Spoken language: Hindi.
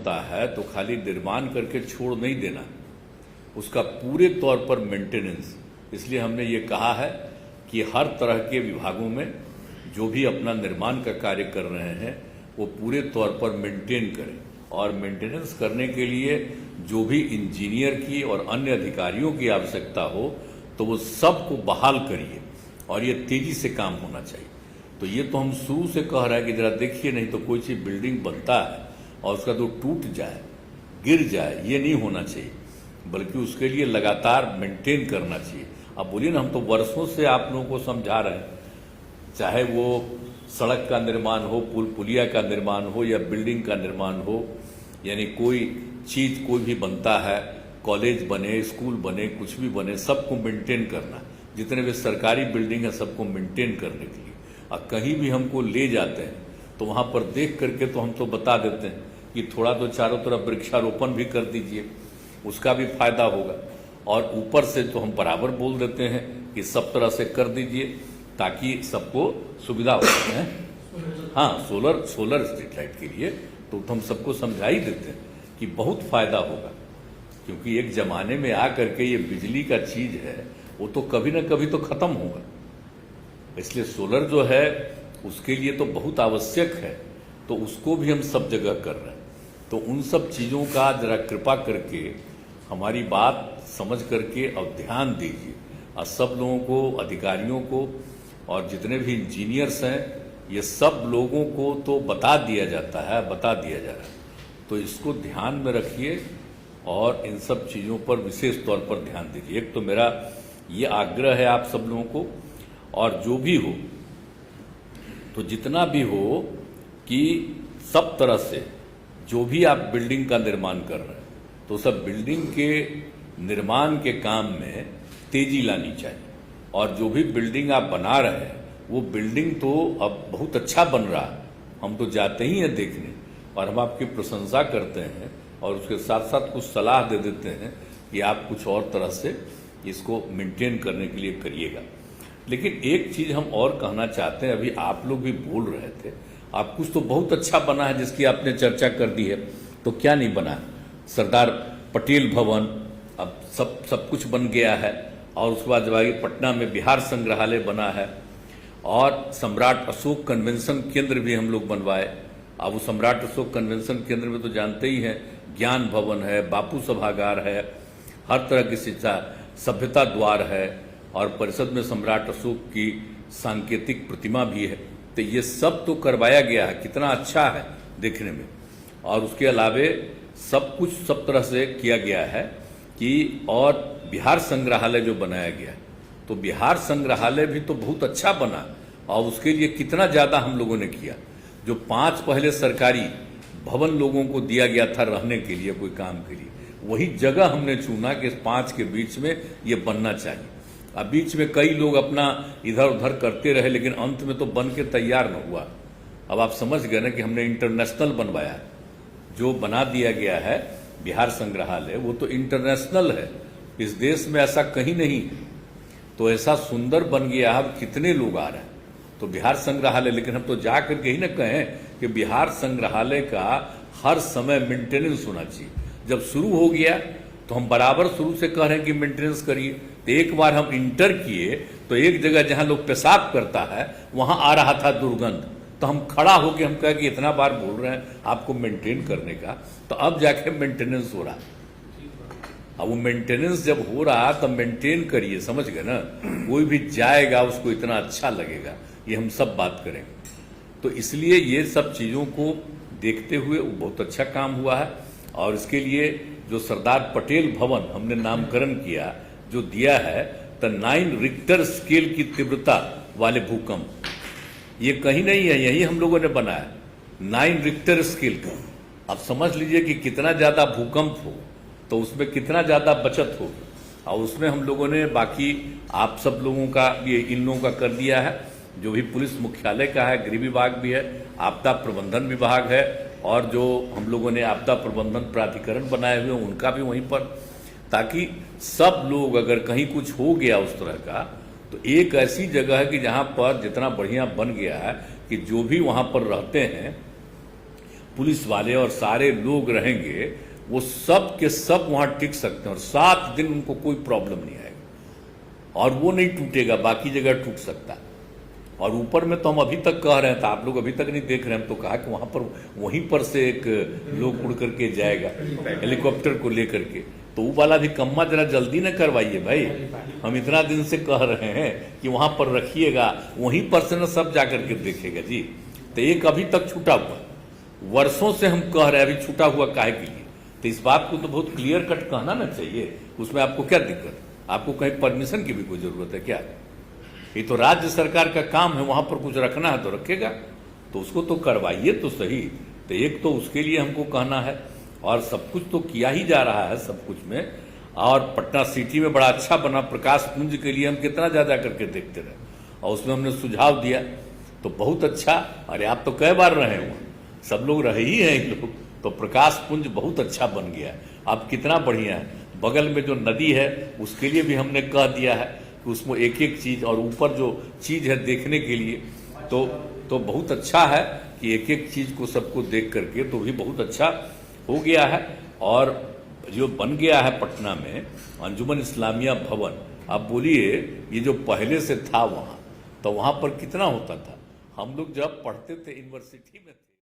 बनता है तो खाली निर्माण करके छोड़ नहीं देना, उसका पूरे तौर पर मेंटेनेंस। इसलिए हमने ये कहा है कि हर तरह के विभागों में जो भी अपना निर्माण का कार्य कर रहे हैं वो पूरे तौर पर मेंटेन करें, और मेंटेनेंस करने के लिए जो भी इंजीनियर की और अन्य अधिकारियों की आवश्यकता हो तो वो सबको बहाल करिए, और ये तेजी से काम होना चाहिए। तो ये तो हम शुरू से कह रहे हैं कि जरा देखिए, नहीं तो कोई चीज बिल्डिंग बनता है और उसका तो टूट जाए, गिर जाए, ये नहीं होना चाहिए, बल्कि उसके लिए लगातार मेंटेन करना चाहिए। अब बोलिए ना, हम तो वर्षों से आप लोगों को समझा रहे हैं, चाहे वो सड़क का निर्माण हो, पुल पुलिया का निर्माण हो या बिल्डिंग का निर्माण हो, यानी कोई चीज कोई भी बनता है, कॉलेज बने, स्कूल बने, कुछ भी बने, सबको मेंटेन करना। जितने भी सरकारी बिल्डिंग है सबको मेंटेन करने के लिए। और कहीं भी हमको ले जाते हैं तो वहां पर देख करके तो हम तो बता देते हैं कि थोड़ा तो चारों तरफ वृक्षारोपण भी कर दीजिए, उसका भी फायदा होगा। और ऊपर से तो हम बराबर बोल देते हैं कि सब तरह से कर दीजिए ताकि सबको सुविधा हो है। हाँ, सोलर स्ट्रीट लाइट के लिए तो हम सबको समझा ही देते हैं कि बहुत फायदा होगा, क्योंकि एक जमाने में आकर के ये बिजली का चीज है वो तो कभी ना कभी तो खत्म होगा। इसलिए सोलर जो है उसके लिए तो बहुत आवश्यक है, तो उसको भी हम सब जगह कर रहे हैं। तो उन सब चीजों का जरा कृपा करके हमारी बात समझ करके और ध्यान दीजिए, और सब लोगों को, अधिकारियों को और जितने भी इंजीनियर्स हैं, ये सब लोगों को तो बता दिया जाता है, बता दिया जा रहा है। तो इसको ध्यान में रखिए और इन सब चीज़ों पर विशेष तौर पर ध्यान दीजिए। एक तो मेरा ये आग्रह है आप सब लोगों को, और जो भी हो तो जितना भी हो कि सब तरह से जो भी आप बिल्डिंग का निर्माण कर रहे हैं तो सब बिल्डिंग के निर्माण के काम में तेजी लानी चाहिए। और जो भी बिल्डिंग आप बना रहे हैं वो बिल्डिंग तो अब बहुत अच्छा बन रहा है, हम तो जाते ही हैं देखने, और हम आपकी प्रशंसा करते हैं और उसके साथ साथ कुछ सलाह दे देते हैं कि आप कुछ और तरह से इसको मेंटेन करने के लिए करिएगा। लेकिन एक चीज हम और कहना चाहते हैं, अभी आप लोग भी बोल रहे थे, आप कुछ तो बहुत अच्छा बना है जिसकी आपने चर्चा कर दी है, तो क्या नहीं बना है? सरदार पटेल भवन अब सब कुछ बन गया है, और उसके बाद जब पटना में बिहार संग्रहालय बना है, और सम्राट अशोक कन्वेंशन केंद्र भी हम लोग बनवाए। अब वो सम्राट अशोक कन्वेंशन केंद्र में तो जानते ही हैं, ज्ञान भवन है, बापू सभागार है, हर तरह की शिक्षा, सभ्यता द्वार है, और परिषद में सम्राट अशोक की सांकेतिक प्रतिमा भी है। तो ये सब तो करवाया गया है, कितना अच्छा है देखने में। और उसके अलावे सब कुछ सब तरह से किया गया है कि, और बिहार संग्रहालय जो बनाया गया है, तो बिहार संग्रहालय भी तो बहुत अच्छा बना, और उसके लिए कितना ज्यादा हम लोगों ने किया। जो 5 पहले सरकारी भवन लोगों को दिया गया था रहने के लिए, कोई काम के लिए, वही जगह हमने चुना कि 5 के बीच में ये बनना चाहिए। अब बीच में कई लोग अपना इधर उधर करते रहे, लेकिन अंत में तो बन के तैयार न हुआ। अब आप समझ गए ना कि हमने इंटरनेशनल बनवाया, जो बना दिया गया है बिहार संग्रहालय वो तो इंटरनेशनल है, इस देश में ऐसा कहीं नहीं है। तो ऐसा सुंदर बन गया है, अब कितने लोग आ रहे हैं तो बिहार संग्रहालय। लेकिन हम तो जा करके ही ना कहें कि बिहार संग्रहालय का हर समय मेंटेनेंस होना चाहिए। जब शुरू हो गया तो हम बराबर शुरू से कह रहे हैं कि मेंटेनेंस करिए। तो एक बार हम इंटर किए तो एक जगह जहां लोग पेशाब करता है वहां आ रहा था दुर्गंध, तो हम खड़ा होकर हम कहे कि इतना बार बोल रहे हैं आपको मेंटेन करने का, तो अब जाके मेंटेनेंस हो रहा है। अब वो मेंटेनेंस जब हो रहा तब मेंटेन करिए, समझ गए ना। कोई भी जाएगा उसको इतना अच्छा लगेगा, ये हम सब बात करेंगे। तो इसलिए ये सब चीजों को देखते हुए वो बहुत अच्छा काम हुआ है। और इसके लिए जो सरदार पटेल भवन हमने नामकरण किया, जो दिया है द 9 रिक्टर स्केल की तीव्रता वाले भूकंप, ये कहीं नहीं है, यही हम लोगों ने बनाया 9 रिक्टर स्केल का। अब समझ लीजिए कि कितना ज्यादा भूकंप हो तो उसमें कितना ज्यादा बचत होगी। और उसमें हम लोगों ने बाकी आप सब लोगों का, ये इन लोगों का कर दिया है, जो भी पुलिस मुख्यालय का है, गृह विभाग भी है, आपदा प्रबंधन विभाग है, और जो हम लोगों ने आपदा प्रबंधन प्राधिकरण बनाए हुए उनका भी वहीं पर, ताकि सब लोग अगर कहीं कुछ हो गया उस तरह का तो एक ऐसी जगह है कि जहां पर जितना बढ़िया बन गया है कि जो भी वहां पर रहते हैं पुलिस वाले और सारे लोग रहेंगे, वो सब के सब वहां टिक सकते हैं और 7 दिन उनको कोई प्रॉब्लम नहीं आएगा और वो नहीं टूटेगा, बाकी जगह टूट सकता है। और ऊपर में तो हम अभी तक कह रहे हैं, तो आप लोग अभी तक नहीं देख रहे हैं, हम तो कहा कि वहां पर वहीं पर से एक लोग उड़ करके जाएगा हेलीकॉप्टर को लेकर के, तो वो वाला भी कम्मा जरा जल्दी न करवाइए भाई। हम इतना दिन से कह रहे हैं कि वहां पर रखिएगा, वहीं पर से न सब जाकर के देखेगा जी। तो एक अभी तक छूटा हुआ, वर्षों से हम कह रहे हैं, अभी छूटा हुआ काहे के लिए? तो इस बात को तो बहुत क्लियर कट कहना ना चाहिए। उसमें आपको क्या दिक्कत? आपको कहीं परमिशन की भी कोई जरूरत है क्या? ये तो राज्य सरकार का काम है, वहां पर कुछ रखना है तो रखेगा, तो उसको तो करवाइए तो सही। तो एक तो उसके लिए हमको कहना है, और सब कुछ तो किया ही जा रहा है सब कुछ में। और पटना सिटी में बड़ा अच्छा बना, प्रकाश पुंज के लिए हम कितना ज्यादा करके देखते रहे, और उसमें हमने सुझाव दिया तो बहुत अच्छा। अरे आप तो कई बार रहे हो, सब लोग रहे ही हैं इन लोग, तो प्रकाश पुंज बहुत अच्छा बन गया है। अब कितना बढ़िया है, बगल में जो नदी है उसके लिए भी हमने कह दिया है कि उसमें एक एक चीज, और ऊपर जो चीज है देखने के लिए तो बहुत अच्छा है कि एक एक चीज को सबको देख करके तो भी बहुत अच्छा हो गया है। और जो बन गया है पटना में अंजुमन इस्लामिया भवन, आप बोलिए ये जो पहले से था वहां, तो वहां पर कितना होता था? हम लोग जब पढ़ते थे यूनिवर्सिटी में थे।